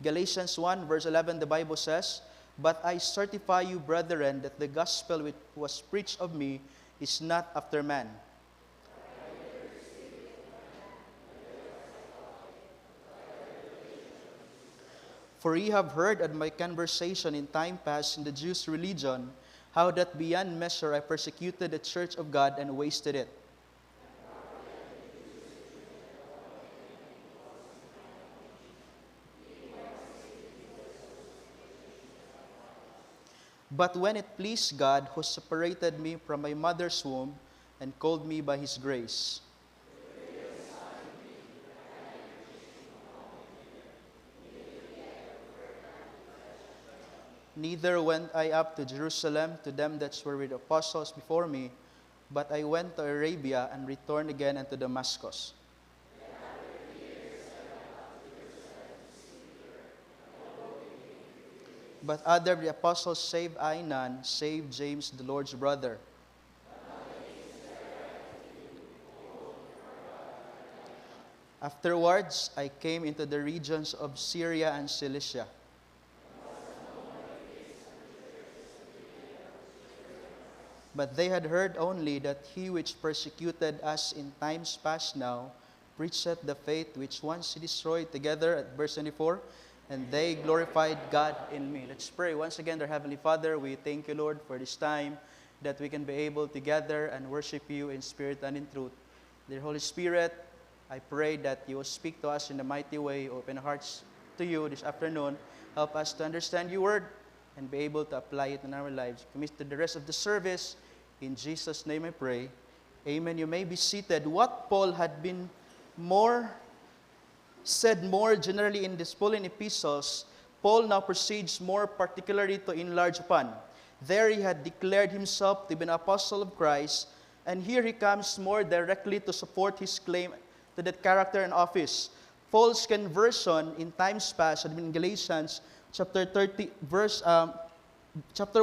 Galatians 1 verse 11, the Bible says, "But I certify you, brethren, that the gospel which was preached of me is not after man." For ye have heard of my conversation in time past in the Jews' religion, how that beyond measure I persecuted the church of God and wasted it. But when it pleased God, who separated me from my mother's womb and called me by his grace, neither went I up to Jerusalem to them that were with apostles before me, but I went to Arabia and returned again unto Damascus. But other of the apostles saved I none, save James the Lord's brother. Afterwards, I came into the regions of Syria and Cilicia. But they had heard only that he which persecuted us in times past now preacheth the faith which once he destroyed together, at verse 24, and they glorified God in me. Let's pray. Once again, dear Heavenly Father, we thank you, Lord, for this time that we can be able to gather and worship you in spirit and in truth. Dear Holy Spirit, I pray that you will speak to us in a mighty way. Open our hearts to you this afternoon. Help us to understand your word and be able to apply it in our lives. Commit to the rest of the service. In Jesus' name I pray. Amen. You may be seated. What Paul had been said more generally in these Pauline epistles, Paul now proceeds more particularly to enlarge upon. There he had declared himself to be an apostle of Christ, and here he comes more directly to support his claim to that character and office. Paul's conversion in times past had been in Galatians chapter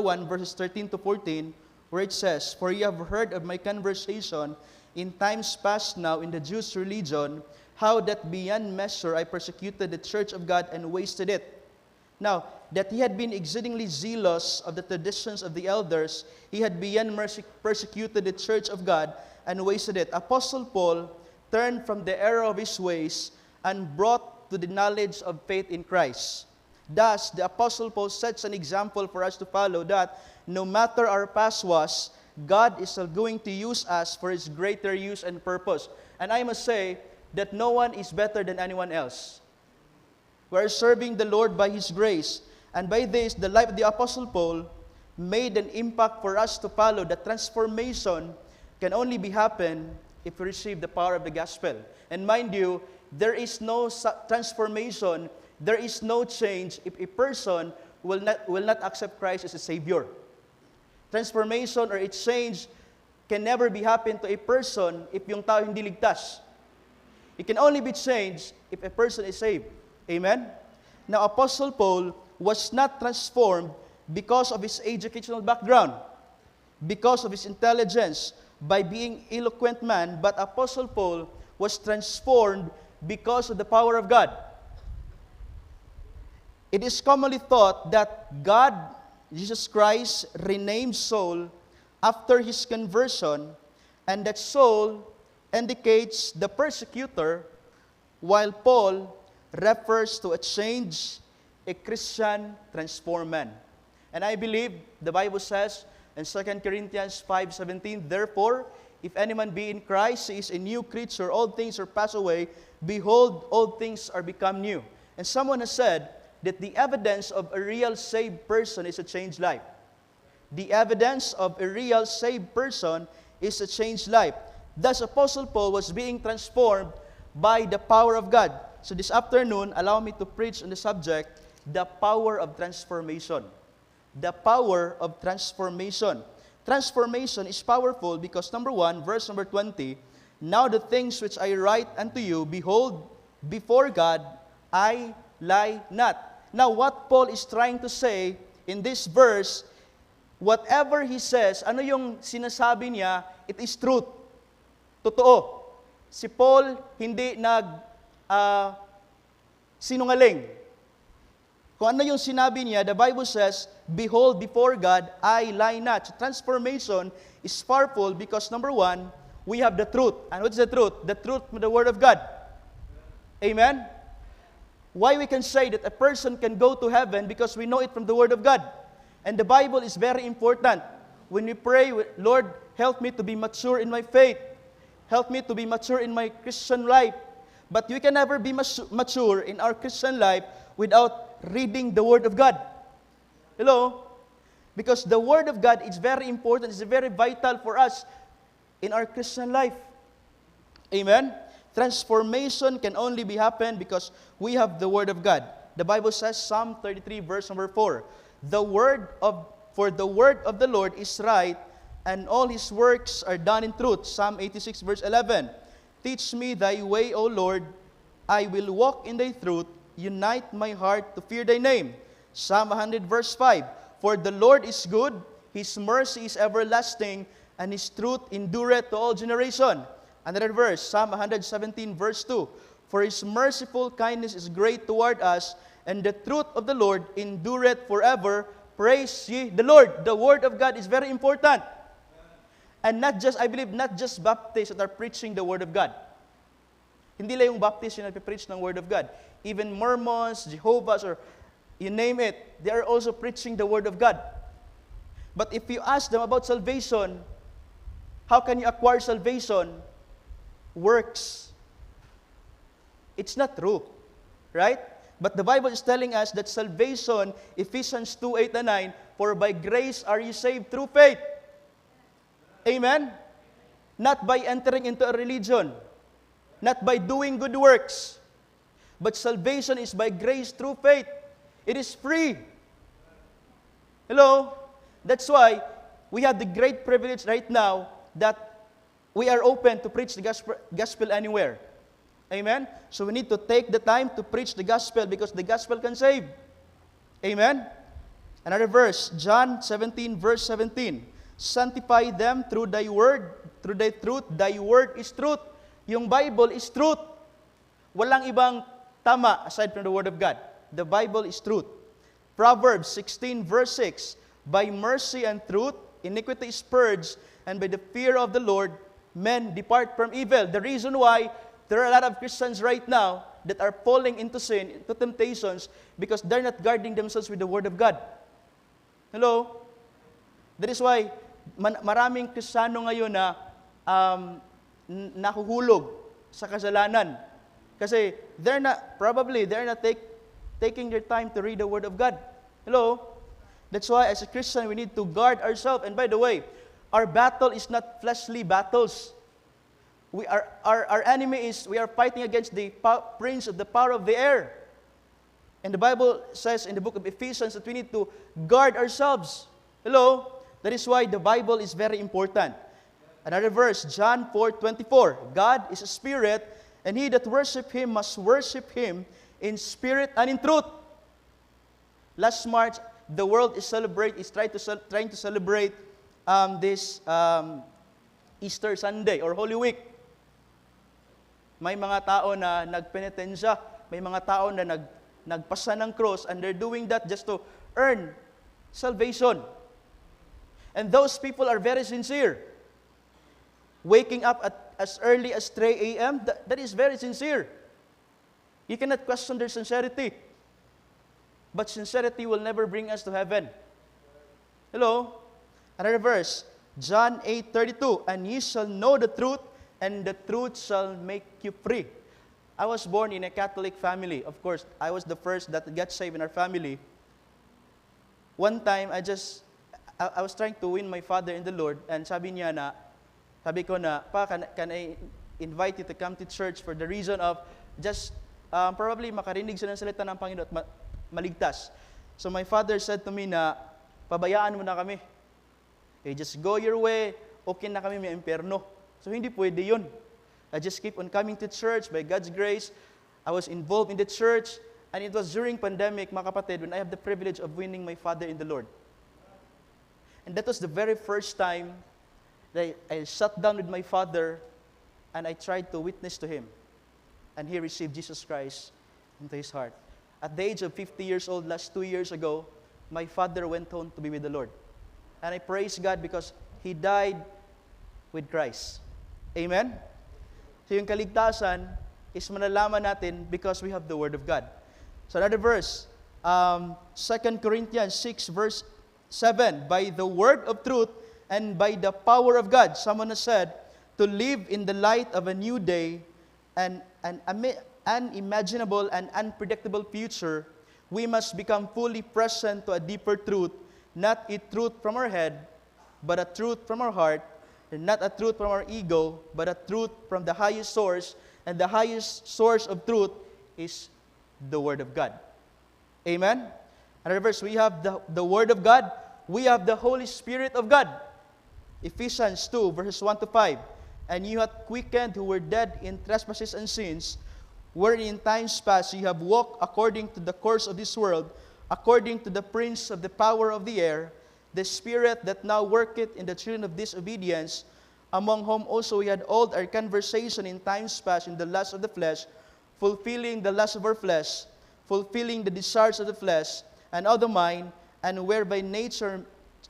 1, verses 13 to 14, where it says, "For ye have heard of my conversation in times past now in the Jews' religion, how that beyond measure I persecuted the church of God and wasted it." Now, that he had been exceedingly zealous of the traditions of the elders, he had beyond mercy persecuted the church of God and wasted it. Apostle Paul turned from the error of his ways and brought to the knowledge of faith in Christ. Thus, the Apostle Paul sets an example for us to follow, that no matter our past was, God is still going to use us for his greater use and purpose. And I must say that no one is better than anyone else. We are serving the Lord by his grace. And by this, the life of the Apostle Paul made an impact for us to follow. The transformation can only be happen if we receive the power of the gospel. And mind you, there is no transformation, there is no change if a person will not accept Christ as a Savior. Transformation or a change can never be happen to a person if yung tao hindi ligtas. It can only be changed if a person is saved. Amen? Now, Apostle Paul was not transformed because of his educational background, because of his intelligence, by being eloquent man, but Apostle Paul was transformed because of the power of God. It is commonly thought that God, Jesus Christ, renamed Saul after his conversion, and that Saul indicates the persecutor, while Paul refers to a change, a Christian transformed man. And I believe the Bible says in 2 Corinthians 5:17, "Therefore, if any man be in Christ, he is a new creature. All things are passed away. Behold, all things are become new." And someone has said that the evidence of a real saved person is a changed life. The evidence of a real saved person is a changed life. Thus, Apostle Paul was being transformed by the power of God. So this afternoon, allow me to preach on the subject, the power of transformation. The power of transformation. Transformation is powerful because, number 1, verse number 20, "Now the things which I write unto you, behold, before God, I lie not." Now, what Paul is trying to say in this verse, whatever he says, ano yung sinasabi niya, it is truth. Totoo. Si Paul hindi sinungaling. Kung ano yung sinabi niya, the Bible says, behold, before God, I lie not. So transformation is powerful because number one, we have the truth. And what's the truth? The truth from the Word of God. Amen? Why we can say that a person can go to heaven because we know it from the Word of God. And the Bible is very important. When we pray, Lord, help me to be mature in my faith. Help me to be mature in my Christian life. But we can never be mature in our Christian life without reading the Word of God. Hello? Because the Word of God is very important, it's very vital for us in our Christian life. Amen? Transformation can only be happen because we have the Word of God. The Bible says, Psalm 33, verse number 4, For the word of the Lord is right, and all His works are done in truth. Psalm 86, verse 11, Teach me thy way, O Lord, I will walk in thy truth. Unite my heart to fear thy name. Psalm 100 verse 5, For the Lord is good, His mercy is everlasting, and His truth endureth to all generation. Another verse, Psalm 117 verse 2, For His merciful kindness is great toward us, and the truth of the Lord endureth forever. Praise ye the Lord. The Word of God is very important. And not just, I believe, not just Baptists that are preaching the Word of God. Hindi lang yung Baptist yung nagpipreach ng Word of God. Even Mormons, Jehovah's, or you name it, they are also preaching the Word of God. But if you ask them about salvation, how can you acquire salvation? Works. It's not true. Right? But the Bible is telling us that salvation, Ephesians 2, 8 and 9, For by grace are you saved through faith. Amen? Not by entering into a religion. Not by doing good works. But salvation is by grace through faith. It is free. Hello? That's why we have the great privilege right now that we are open to preach the gospel anywhere. Amen? So we need to take the time to preach the gospel because the gospel can save. Amen? Another verse, John 17, verse 17. Sanctify them through thy word, through thy truth. Thy word is truth. Yung Bible is truth. Walang ibang tama aside from the Word of God. The Bible is truth. Proverbs 16, verse 6, By mercy and truth, iniquity is purged, and by the fear of the Lord, men depart from evil. The reason why there are a lot of Christians right now that are falling into sin, into temptations, because they're not guarding themselves with the Word of God. Hello? That is why maraming Kristiyano ngayon na nahuhulog sa kasalanan. Kasi they're not taking their time to read the Word of God. Hello? That's why as a Christian, we need to guard ourselves. And by the way, our battle is not fleshly battles. Our enemy is, we are fighting against the prince of the power of the air. And the Bible says in the book of Ephesians that we need to guard ourselves. Hello? That is why the Bible is very important. Another verse, John 4:24. God is a spirit, and he that worship Him must worship Him in spirit and in truth. Last March, the world is trying to celebrate this Easter Sunday or Holy Week. May mga tao na nagpenitensya, may mga tao na nagpasa ng cross, and they're doing that just to earn salvation. And those people are very sincere. Waking up as early as 3 a.m., that is very sincere. You cannot question their sincerity. But sincerity will never bring us to heaven. Hello? Another verse, John 8:32, And ye shall know the truth, and the truth shall make you free. I was born in a Catholic family. Of course, I was the first that got saved in our family. One time, I was trying to win my father in the Lord, and sabi ko na, Pa, can I invite you to come to church for the reason of just probably makarinig siya ng salita ng Panginoon at maligtas. So my father said to me na, pabayaan mo na kami. Just go your way, okay na kami may impyerno. So hindi pwede yun. I just keep on coming to church by God's grace. I was involved in the church, and it was during pandemic, mga kapatid, when I have the privilege of winning my father in the Lord. And that was the very first time that I sat down with my father and I tried to witness to him. And he received Jesus Christ into his heart. At the age of 50 years old, last 2 years ago, my father went home to be with the Lord. And I praise God because he died with Christ. Amen? So yung kaligtasan is malalaman natin because we have the Word of God. So another verse, 2 Corinthians 6 verse 7, by the word of truth and by the power of God, someone has said, to live in the light of a new day and an unimaginable and unpredictable future, we must become fully present to a deeper truth, not a truth from our head, but a truth from our heart, and not a truth from our ego, but a truth from the highest source, and the highest source of truth is the Word of God. Amen? Another verse, we have the Word of God, we have the Holy Spirit of God. Ephesians 2, verses 1 to 5. And you have quickened who were dead in trespasses and sins, wherein in times past you have walked according to the course of this world, according to the prince of the power of the air, the spirit that now worketh in the children of disobedience, among whom also we had all our conversation in times past in the lust of the flesh, fulfilling the lust of our flesh, fulfilling the desires of the flesh and of the mind, and were by nature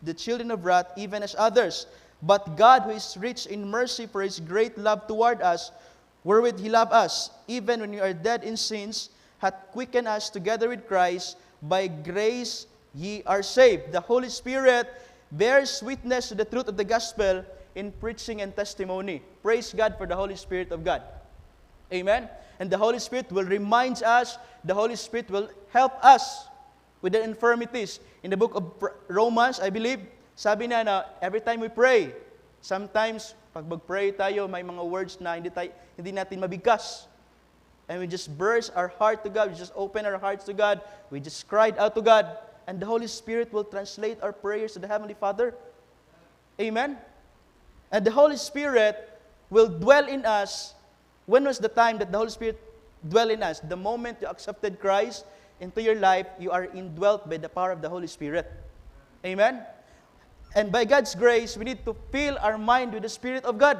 the children of wrath, even as others. But God, who is rich in mercy for His great love toward us, wherewith He loved us, even when we are dead in sins, hath quickened us together with Christ. By grace ye are saved. The Holy Spirit bears witness to the truth of the gospel in preaching and testimony. Praise God for the Holy Spirit of God. Amen? And the Holy Spirit will remind us, the Holy Spirit will help us with the infirmities. In the book of Romans, I believe, sabi na every time we pray, sometimes, pag mag-pray tayo, may mga words na hindi natin mabigkas. And we just burst our heart to God. We just open our hearts to God. We just cried out to God. And the Holy Spirit will translate our prayers to the Heavenly Father. Amen? And the Holy Spirit will dwell in us. When was the time that the Holy Spirit dwell in us? The moment you accepted Christ into your life, you are indwelt by the power of the Holy Spirit. Amen? And by God's grace, we need to fill our mind with the Spirit of God.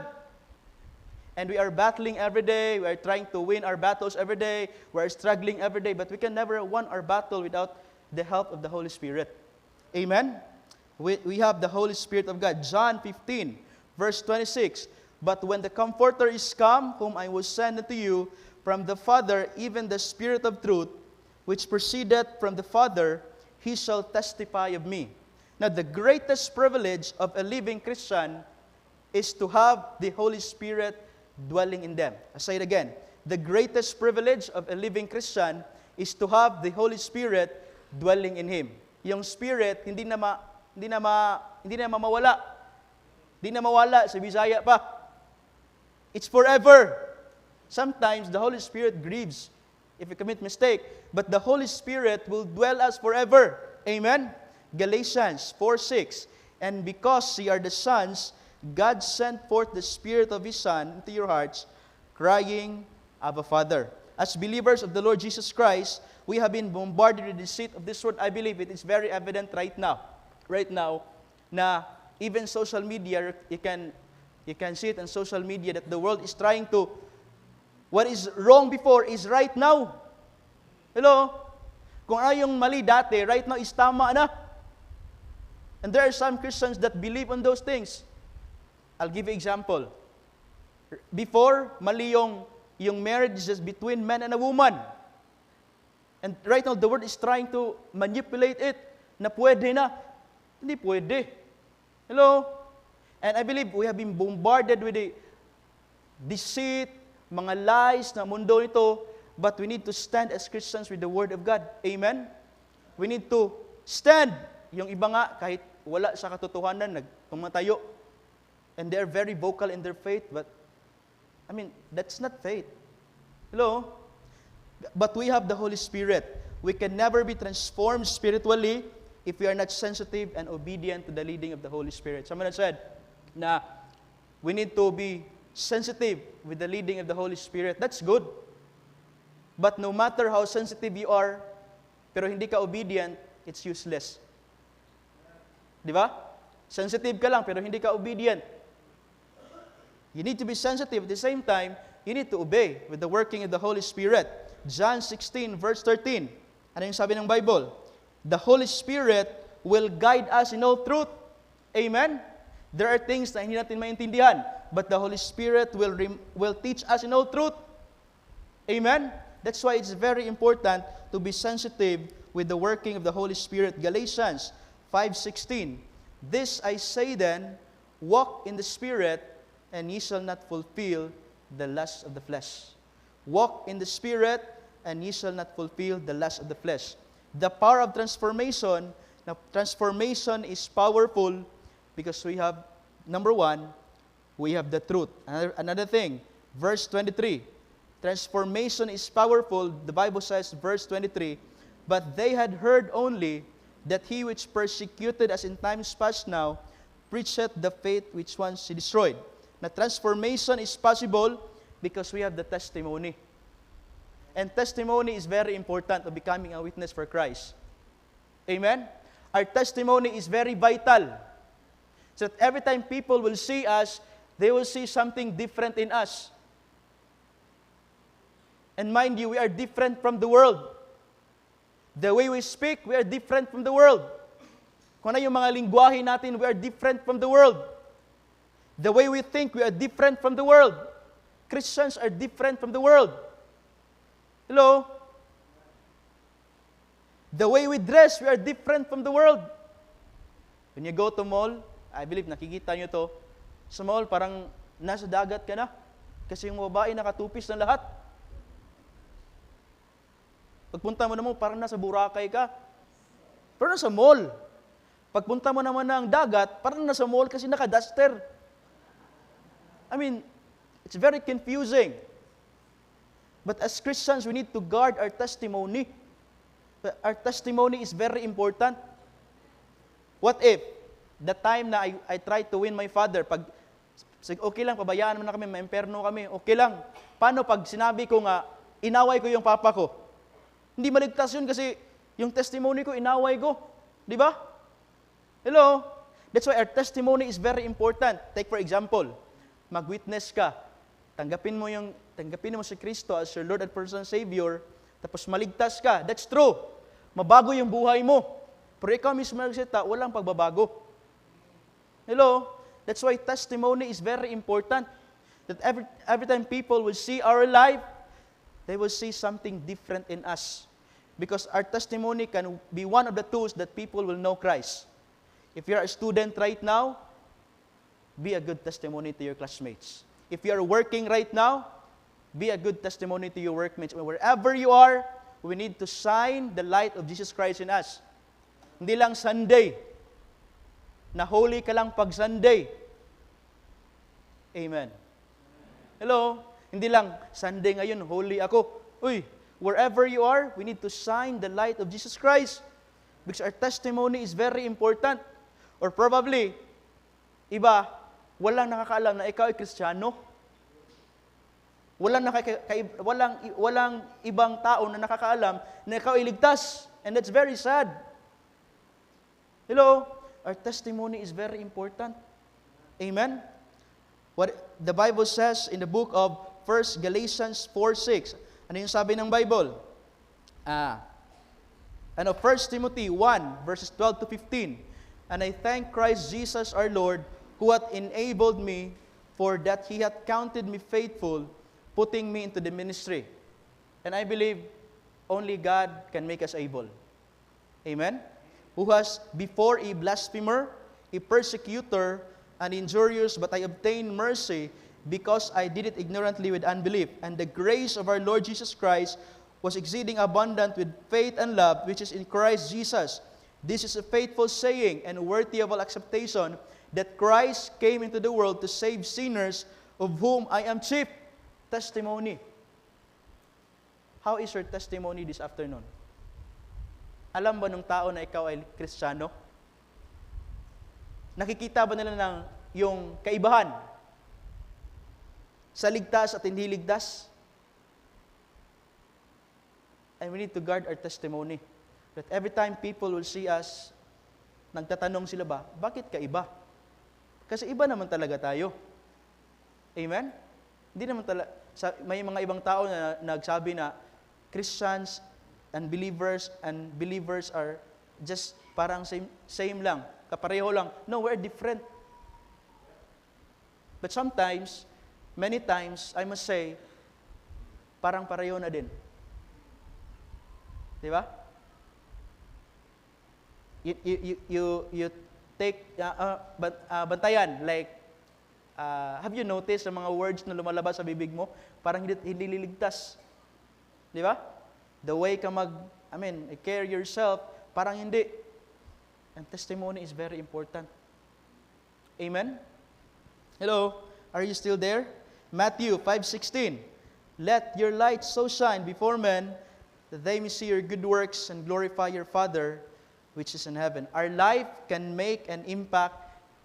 And we are battling every day. We are trying to win our battles every day. We are struggling every day. But we can never win our battle without the help of the Holy Spirit. Amen? We have the Holy Spirit of God. John 15, verse 26. But when the Comforter is come, whom I will send unto you from the Father, even the Spirit of truth, which proceedeth from the Father, He shall testify of me. Now, the greatest privilege of a living Christian is to have the Holy Spirit dwelling in them. I say it again. The greatest privilege of a living Christian is to have the Holy Spirit dwelling in him. Yung Spirit, hindi na mawala. Hindi na mawala sa Bisaya pa. It's forever. Sometimes the Holy Spirit grieves if you commit mistake, but the Holy Spirit will dwell us forever. Amen? Galatians 4:6. And because ye are the sons, God sent forth the Spirit of His Son into your hearts, crying, Abba, Father. As believers of the Lord Jesus Christ, we have been bombarded with the deceit of this world. I believe it is very evident right now. Right now, na even social media, you can see it on social media that the world is trying to, what is wrong before is right now. Hello? Kung ano yung mali dati, right now is tama na. And there are some Christians that believe on those things. I'll give you an example. Before, mali yung marriage is just between man and a woman. And right now, the world is trying to manipulate it na pwede na. Hindi pwede. Hello? And I believe we have been bombarded with the deceit, mga lies na mundo nito, but we need to stand as Christians with the Word of God. Amen? We need to stand. Yung iba nga, kahit wala sa katotohanan, nagtumatayo. And they are very vocal in their faith, but, that's not faith. Hello? But we have the Holy Spirit. We can never be transformed spiritually if we are not sensitive and obedient to the leading of the Holy Spirit. Someone said na we need to be sensitive with the leading of the Holy Spirit. That's good. But no matter how sensitive you are, pero hindi ka obedient, it's useless. Di ba? Sensitive ka lang, pero hindi ka obedient. You need to be sensitive. At the same time, you need to obey with the working of the Holy Spirit. John 16, verse 13. Ano yung sabi ng Bible? The Holy Spirit will guide us in all truth. Amen? There are things na hindi natin maintindihan, but the Holy Spirit will teach us in all truth. Amen? That's why it's very important to be sensitive with the working of the Holy Spirit. Galatians 5:16. This I say then, walk in the Spirit, and ye shall not fulfill the lust of the flesh. Walk in the Spirit, and ye shall not fulfill the lust of the flesh. The power of transformation. Now, transformation is powerful because we have, number one, we have the truth. Another thing, verse 23. Transformation is powerful. The Bible says, verse 23, but they had heard only that he which persecuted us in times past now preacheth the faith which once he destroyed. Now, transformation is possible because we have the testimony. And testimony is very important of becoming a witness for Christ. Amen? Our testimony is very vital. So that every time people will see us, they will see something different in us. And mind you, we are different from the world. The way we speak, we are different from the world. Kung ano yung mga lingwahe natin, we are different from the world. The way we think, we are different from the world. Christians are different from the world. Hello? The way we dress, we are different from the world. When you go to mall, I believe nakikita nyo to, sa mall parang nasa dagat ka na. Kasi yung babae nakatupis na lahat. Pagpunta mo naman, parang nasa Boracay ka. Pero nasa mall. Pagpunta mo naman ng dagat, parang nasa mall kasi naka-duster. I mean, it's very confusing. But as Christians, we need to guard our testimony. Our testimony is very important. What if, the time na I tried to win my father, pag okay lang, pabayaan mo na kami, maimperno kami, okay lang. Paano pag sinabi ko nga, inaway ko yung papa ko? Hindi maligtas yun kasi yung testimony ko, inaway ko. Di ba? Hello? That's why our testimony is very important. Take for example, mag-witness ka. Tanggapin mo si Kristo as your Lord and personal Savior, tapos maligtas ka. That's true. Mabago yung buhay mo. Pero ikaw mismo nagsalita, walang pagbabago. Hello? That's why testimony is very important. That every time people will see our life, they will see something different in us. Because our testimony can be one of the tools that people will know Christ. If you're a student right now, be a good testimony to your classmates. If you are working right now, be a good testimony to your workmates. Wherever you are, we need to shine the light of Jesus Christ in us. Hindi lang Sunday. Na holy ka lang pag Sunday. Amen. Hello? Hindi lang, Sunday ngayon, holy ako. Uy, wherever you are, we need to shine the light of Jesus Christ. Because our testimony is very important. Or probably, iba, walang nakakaalam na ikaw ay Kristiyano. Walang ibang tao na nakakaalam na ikaw ay ligtas. And that's very sad. Hello? Our testimony is very important. Amen? What the Bible says in the book of 1 Galatians 4:6. Ano yung sabi ng Bible? 1 Timothy 1, verses 12 to 15. And I thank Christ Jesus our Lord, who hath enabled me, for that he hath counted me faithful, putting me into the ministry. And I believe only God can make us able. Amen? Who has before a blasphemer, a persecutor, and injurious, but I obtained mercy, because I did it ignorantly with unbelief. And the grace of our Lord Jesus Christ was exceeding abundant with faith and love, which is in Christ Jesus. This is a faithful saying and worthy of all acceptation, that Christ came into the world to save sinners, of whom I am chief. Testimony. How is your testimony this afternoon? Alam ba ng tao na ikaw ay Kristiyano? Nakikita ba nila ng yung kaibahan sa ligtas at hindi ligtas? And we need to guard our testimony. That every time people will see us, nagtatanong sila ba, bakit ka iba? Kasi iba naman talaga tayo. Amen? Hindi naman talaga, may mga ibang tao na nagsabi na Christians unbelievers and believers are just parang same lang, kapareho lang. No, we're different. But sometimes, many times, I must say, parang pareho na din. Di ba? You take, bantayan, like, have you noticed ang mga words na lumalabas sa bibig mo? Parang hindi liligtas. Di ba? The way ka care yourself, parang hindi. And testimony is very important. Amen? Hello? Are you still there? Matthew 5:16. Let your light so shine before men that they may see your good works and glorify your Father which is in heaven. Our life can make an impact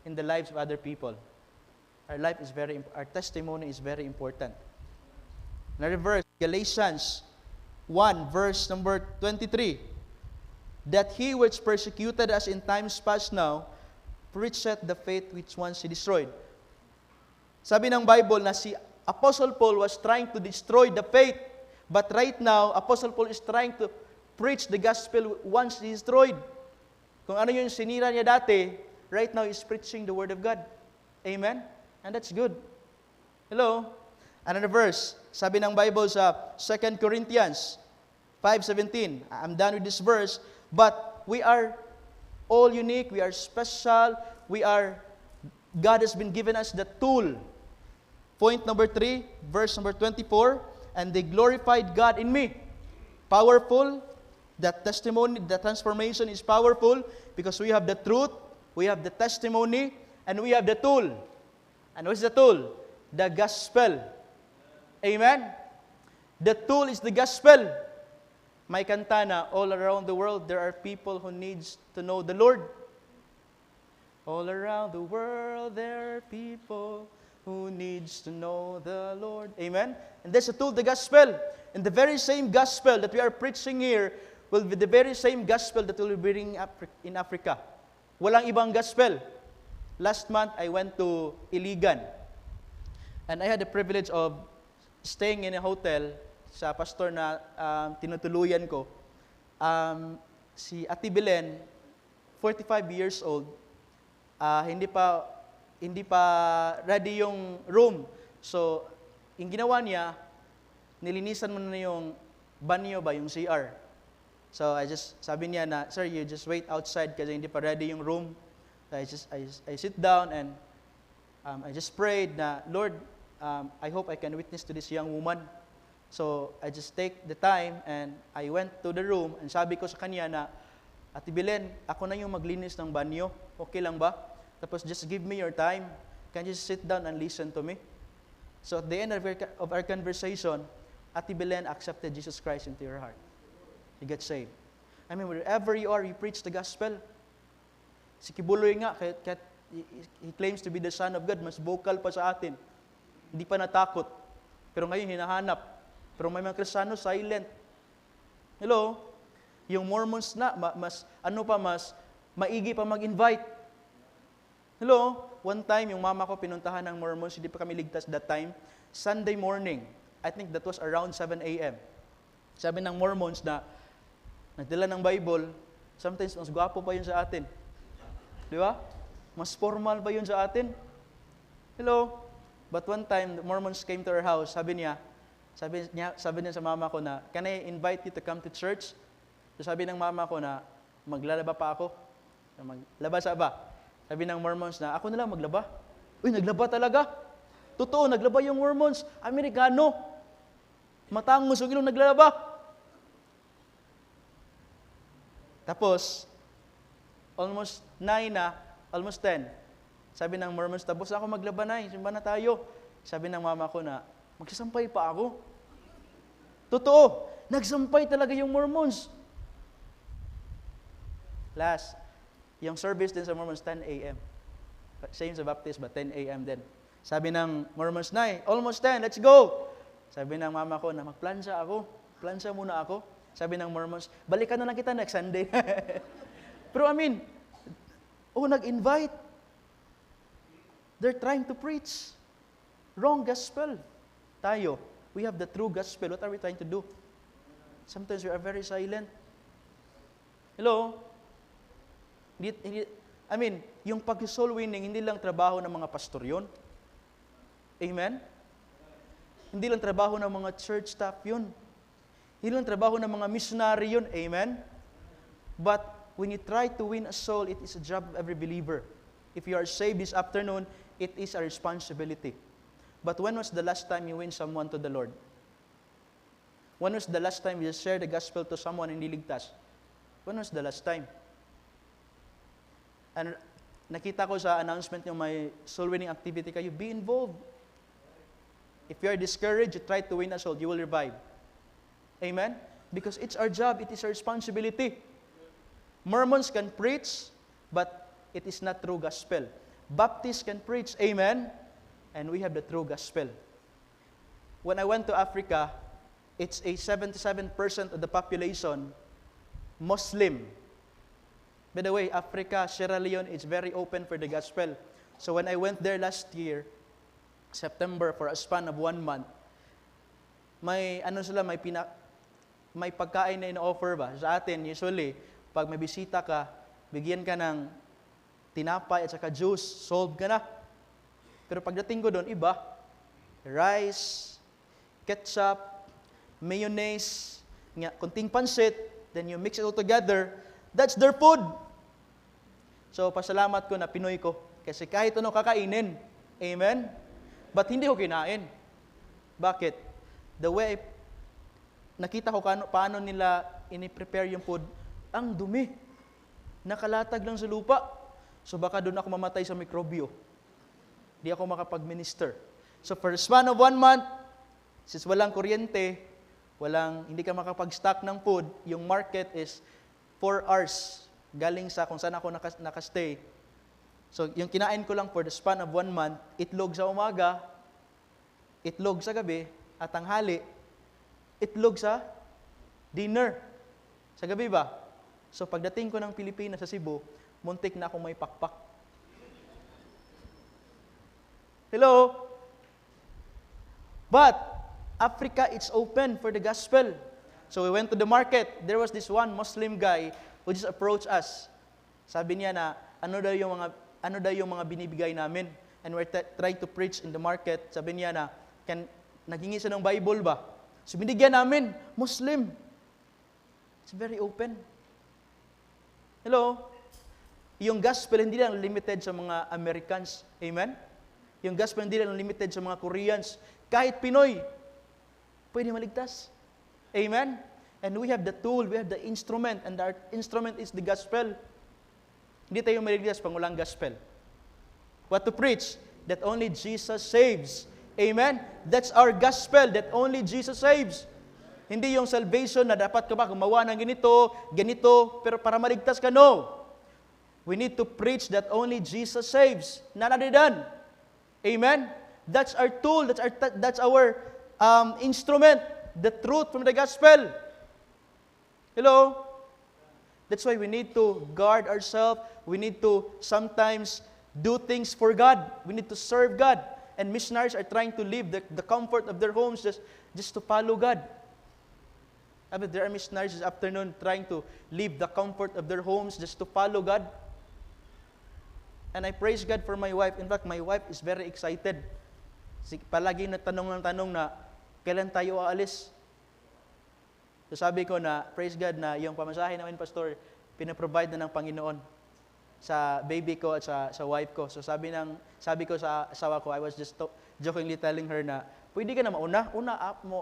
in the lives of other people. Our testimony is very important. Another verse, Galatians 1, verse number 23. That he which persecuted us in times past now preacheth the faith which once he destroyed. Sabi ng Bible na si Apostle Paul was trying to destroy the faith, but right now, Apostle Paul is trying to preach the gospel once he destroyed. Kung ano yung sinira niya dati, right now he's preaching the Word of God. Amen? And that's good. Hello? Another verse. Sabi ng Bible sa 2 Corinthians 5:17. I'm done with this verse. But we are all unique. We are special. God has been given us the tool. Point number 3, verse number 24. And they glorified God in me. Powerful. That testimony, the transformation is powerful because we have the truth, we have the testimony, and we have the tool. And what is the tool? The gospel. Amen? The tool is the gospel. May kanta na, all around the world, there are people who needs to know the Lord. All around the world, there are people who needs to know the Lord. Amen? And that's the tool, the gospel. And the very same gospel that we are preaching here will be the very same gospel that we will bring in Africa. Walang ibang gospel. Last month, I went to Iligan. And I had the privilege of staying in a hotel sa pastor na tinutuluyan ko. Si Ate Belen, 45 years old, hindi pa ready yung room. So, yung ginawa niya, nilinisan mo na yung banyo ba, yung CR. So, sabi niya na, sir, you just wait outside kasi hindi pa ready yung room. So, I sit down and I just prayed na, Lord, I hope I can witness to this young woman. So, I just take the time and I went to the room and sabi ko sa kanya na, Ate Belen, ako na yung maglinis ng banyo. Okay lang ba? Tapos, just give me your time. Can you just sit down and listen to me? So, at the end of our conversation, Ate Belen accepted Jesus Christ into your heart. You get saved. I mean, wherever you are, you preach the gospel. Si Kibuloy nga, he claims to be the Son of God, mas vocal pa sa atin. Hindi pa natakot. Pero ngayon, hinahanap. Pero may mga Kristiyano, silent. Hello? Yung Mormons na, mas maigi pa mag-invite. Hello? One time, yung mama ko pinuntahan ng Mormons, hindi pa kami ligtas that time. Sunday morning, I think that was around 7 a.m. Sabi ng Mormons na, nagdala ng Bible, sometimes mas gwapo pa yun sa atin. Di ba? Mas formal pa yun sa atin. Hello? But one time, the Mormons came to our house, sabi niya sa mama ko na, can I invite you to come to church? So sabi ng mama ko na, maglalaba pa ako. Maglaba sa ba? Sabi ng Mormons na, ako na lang maglaba. Uy, naglaba talaga. Totoo, naglaba yung Mormons. Amerikano. Matangos yung ilong naglalaba. Tapos, almost 9 na, almost 10. Sabi ng Mormons, tapos ako maglaba na, simba na tayo. Sabi ng mama ko na, magsasampay pa ako. Totoo, nagsampay talaga yung Mormons. Last, yung service din sa Mormons, 10 a.m. Same sa Baptist, but 10 a.m. din. Sabi ng Mormons, Nay, almost 10, let's go. Sabi ng mama ko na, magplansa ako. Plansa muna ako. Sabi ng Mormons, balikan na lang kita next Sunday. Pero nag-invite. They're trying to preach. Wrong gospel. Tayo, we have the true gospel. What are we trying to do? Sometimes we are very silent. Hello? Yung pag-soul winning, hindi lang trabaho ng mga pastor yun. Amen? Hindi lang trabaho ng mga church staff yun. Hindi lang trabaho ng mga missionary yun. Amen? But when you try to win a soul, it is a job of every believer. If you are saved this afternoon, it is a responsibility. But when was the last time you win someone to the Lord? When was the last time you shared the gospel to someone hindi ligtas? When was the last time? And nakita ko sa announcement yung may soul winning activity kayo, be involved. If you are discouraged, you try to win a soul, you will revive. Amen? Because it's our job, it is our responsibility. Mormons can preach, but it is not true gospel. Baptists can preach, amen? And we have the true gospel. When I went to Africa, it's a 77% of the population Muslim. By the way, Africa, Sierra Leone is very open for the gospel. So when I went there last year, September, for a span of 1 month, may pagkain na ino-offer ba? Sa atin, usually, pag may bisita ka, bigyan ka ng tinapay at saka juice, solved ka na. Pero pagdating ko doon, iba. Rice, ketchup, mayonnaise, kunting pansit, then you mix it all together, that's their food. So, pasalamat ko na Pinoy ko. Kasi kahit ano kakainin, amen? But hindi ko kinain. Bakit? The way nakita ko paano nila ini-prepare yung food, ang dumi. Nakalatag lang sa lupa. So baka doon ako mamatay sa mikrobyo. Di ako makapag-minister. So for a span of 1 month, since walang kuryente, hindi ka makapag-stock ng food, yung market is 4 hours galing sa kung saan ako nakastay. So, yung kinain ko lang for the span of 1 month, itlog sa umaga, itlog sa gabi, at tanghali, itlog sa dinner. Sa gabi ba? So, pagdating ko ng Pilipinas sa Cebu, muntik na akong may pakpak. Hello? But, Africa, it's open for the gospel. So, we went to the market. There was this one Muslim guy who just approached us. Sabi niya na, ano daw yung mga binibigay namin. And we're trying to preach in the market. Sabi niya na, naghingi siya ng Bible ba? So binigyan namin, Muslim. It's very open. Hello? Yung gospel hindi lang limited sa mga Americans. Amen? Yung gospel hindi lang limited sa mga Koreans. Kahit Pinoy, pwede maligtas. Amen? And we have the tool, we have the instrument, and our instrument is the gospel. Hindi tayo maligtas pang walang gospel. What to preach? That only Jesus saves. Amen? That's our gospel, that only Jesus saves. Hindi yung salvation na dapat ka ba gumawa ng ganito, pero para maligtas ka, no. We need to preach that only Jesus saves. None other than. Amen? That's our tool, that's our instrument, the truth from the gospel. Hello? That's why we need to guard ourselves. We need to sometimes do things for God. We need to serve God. And missionaries are trying to leave the comfort of their homes just to follow God. I mean, there are missionaries this afternoon trying to leave the comfort of their homes just to follow God. And I praise God for my wife. In fact, my wife is very excited. Palagi nagtanong na, kailan tayo aalis? So sabi ko na, praise God na yung pamasahe namin, Pastor, pinaprovide na ng Panginoon sa baby ko at sa wife ko. So sabi ko sa asawa ko, I was just jokingly telling her na, pwede ka na mauna,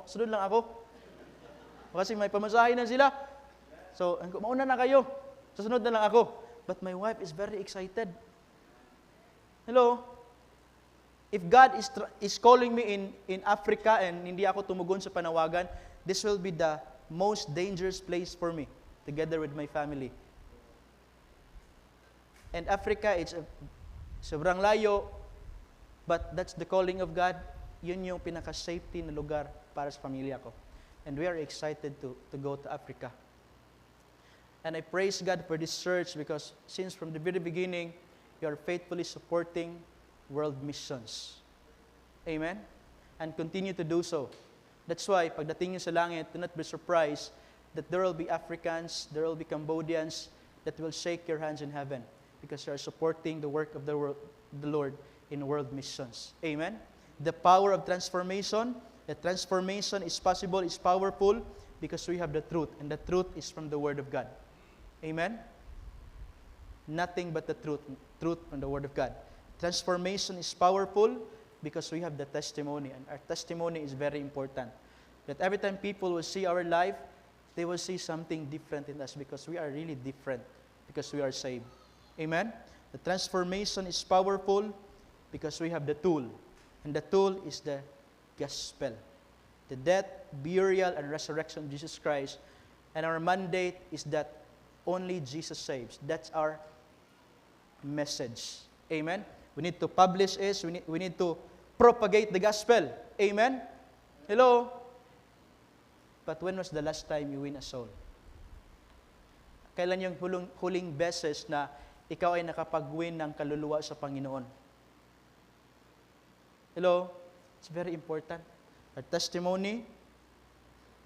sunod lang ako. Kasi may pamasahe na sila. So, mauna na kayo, susunod na lang ako. But my wife is very excited. Hello? If God is calling me in Africa and hindi ako tumugon sa panawagan, this will be the most dangerous place for me, together with my family. And Africa, it's sobrang layo, but that's the calling of God. Yun yung pinaka-safety na lugar para sa pamilya ko. And we are excited to go to Africa. And I praise God for this church because since from the very beginning, you are faithfully supporting world missions. Amen? And continue to do so. That's why, pagdating nyo sa langit, do not be surprised that there will be Africans, there will be Cambodians that will shake your hands in heaven because you are supporting the work of the Lord in world missions. Amen? The power of transformation, the transformation is possible, is powerful because we have the truth, and the truth is from the Word of God. Amen? Nothing but the truth from the Word of God. Transformation is powerful because we have the testimony, and our testimony is very important. That every time people will see our life, they will see something different in us because we are really different, because we are saved. Amen? The transformation is powerful because we have the tool, and the tool is the gospel. The death, burial, and resurrection of Jesus Christ. And our mandate is that only Jesus saves. That's our message. Amen? We need to publish it. We need to propagate the gospel. Amen? Hello? But when was the last time you win a soul? Kailan yung huling beses na ikaw ay nakapag-win ng kaluluwa sa Panginoon? Hello? It's very important. Our testimony,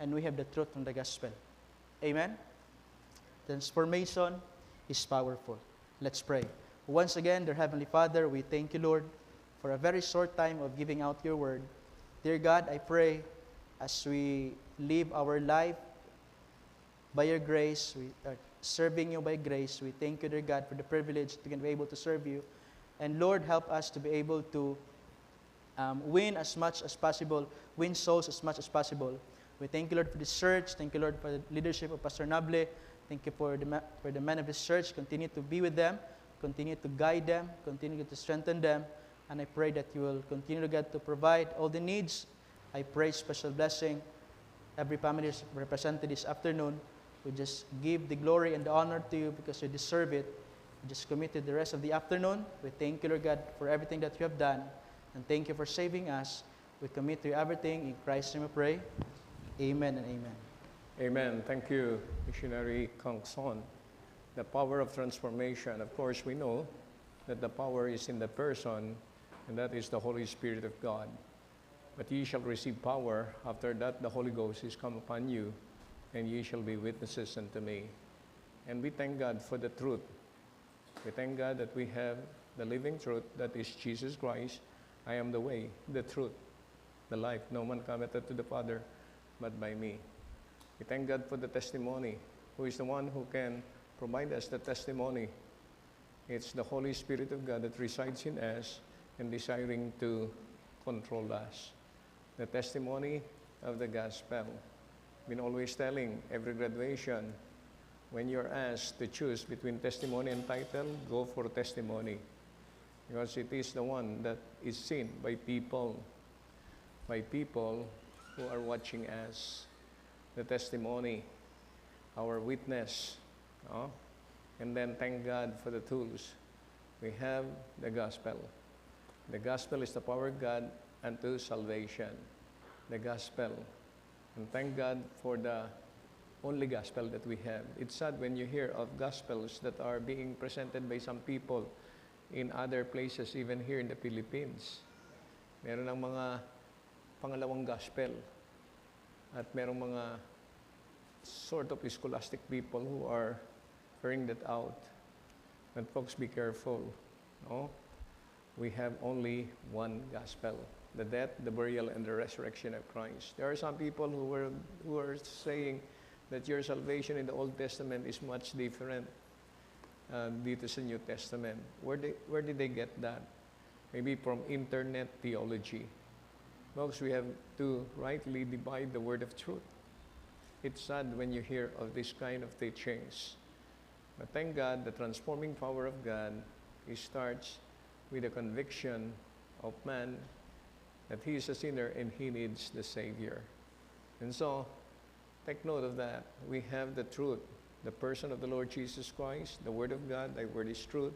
and we have the truth from the gospel. Amen? Transformation is powerful. Let's pray. Once again, dear Heavenly Father, we thank you, Lord, for a very short time of giving out your word. Dear God, I pray as we live our life by your grace, we are serving you by grace. We thank you, dear God, for the privilege to be able to serve you. And Lord, help us to be able to win as much as possible, win souls as much as possible. We thank you, Lord, for this church. Thank you, Lord, for the leadership of Pastor Nable. Thank you for the men of this church. Continue to be with them. Continue to guide them. Continue to strengthen them. And I pray that you will continue, God, to provide all the needs. I pray special blessing. Every family is represented this afternoon. We just give the glory and the honor to you because you deserve it. We just committed the rest of the afternoon. We thank you, Lord God, for everything that you have done. And thank you for saving us. We commit to you everything. In Christ's name we pray. Amen and amen. Amen. Thank you, Missionary Kang Son. The power of transformation. Of course, we know that the power is in the person, and that is the Holy Spirit of God. But ye shall receive power. After that, the Holy Ghost is come upon you, and ye shall be witnesses unto me. And we thank God for the truth. We thank God that we have the living truth, that is Jesus Christ. I am the way, the truth, the life. No man cometh to the Father but by me. We thank God for the testimony, who is the one who can provide us the testimony. It's the Holy Spirit of God that resides in us and desiring to control us. The testimony of the gospel. Been always telling every graduation, when you're asked to choose between testimony and title, go for testimony. Because it is the one that is seen by people who are watching us. The testimony, our witness. And then thank God for the tools. We have the gospel. The gospel is the power of God unto salvation. The gospel. And thank God for the only gospel that we have. It's sad when you hear of gospels that are being presented by some people in other places, even here in the Philippines. Meron ng mga pangalawang gospel. At merong mga sort of scholastic people who are carrying that out. And folks, be careful. No? We have only one gospel. The death, the burial, and the resurrection of Christ. There are some people who are saying that your salvation in the Old Testament is much different dito sa New Testament. Where did they get that? Maybe from internet theology. Folks, we have to rightly divide the word of truth. It's sad when you hear of this kind of teachings. But thank God, the transforming power of God, it starts with the conviction of man that he is a sinner and he needs the Savior. And so, take note of that. We have the truth, the person of the Lord Jesus Christ, the Word of God, thy word is truth.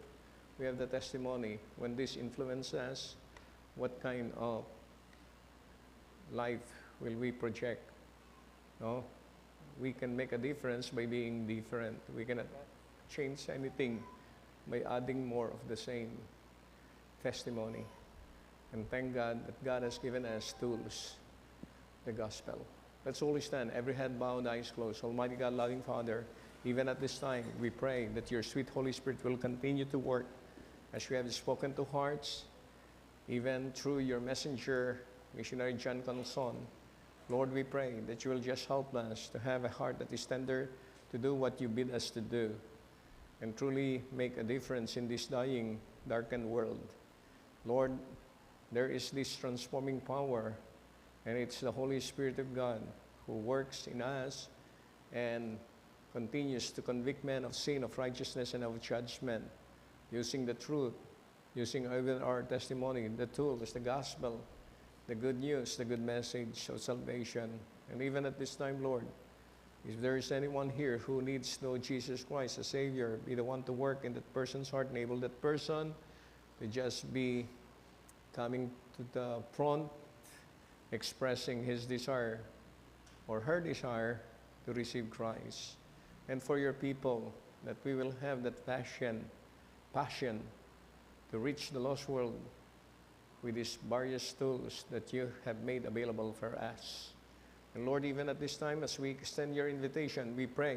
We have the testimony. When this influences us, what kind of life will we project? No? We can make a difference by being different. We cannot change anything by adding more of the same testimony. And thank God that God has given us tools, the gospel. Let's all stand, every head bowed, eyes closed. Almighty God, loving Father, even at this time, we pray that your sweet Holy Spirit will continue to work as you have spoken to hearts, even through your messenger, missionary John Conson. Lord, we pray that you will just help us to have a heart that is tender to do what you bid us to do and truly make a difference in this dying, darkened world. Lord, there is this transforming power, and it's the Holy Spirit of God who works in us and continues to convict men of sin, of righteousness, and of judgment, using the truth, using even our testimony, the tools, the gospel, the good news, the good message of salvation. And even at this time, Lord, if there is anyone here who needs to know Jesus Christ as Savior, be the one to work in that person's heart, enable that person to just be coming to the front, expressing his desire or her desire to receive Christ. And for your people, that we will have that passion to reach the lost world with these various tools that you have made available for us. And Lord, even at this time, as we extend your invitation, we pray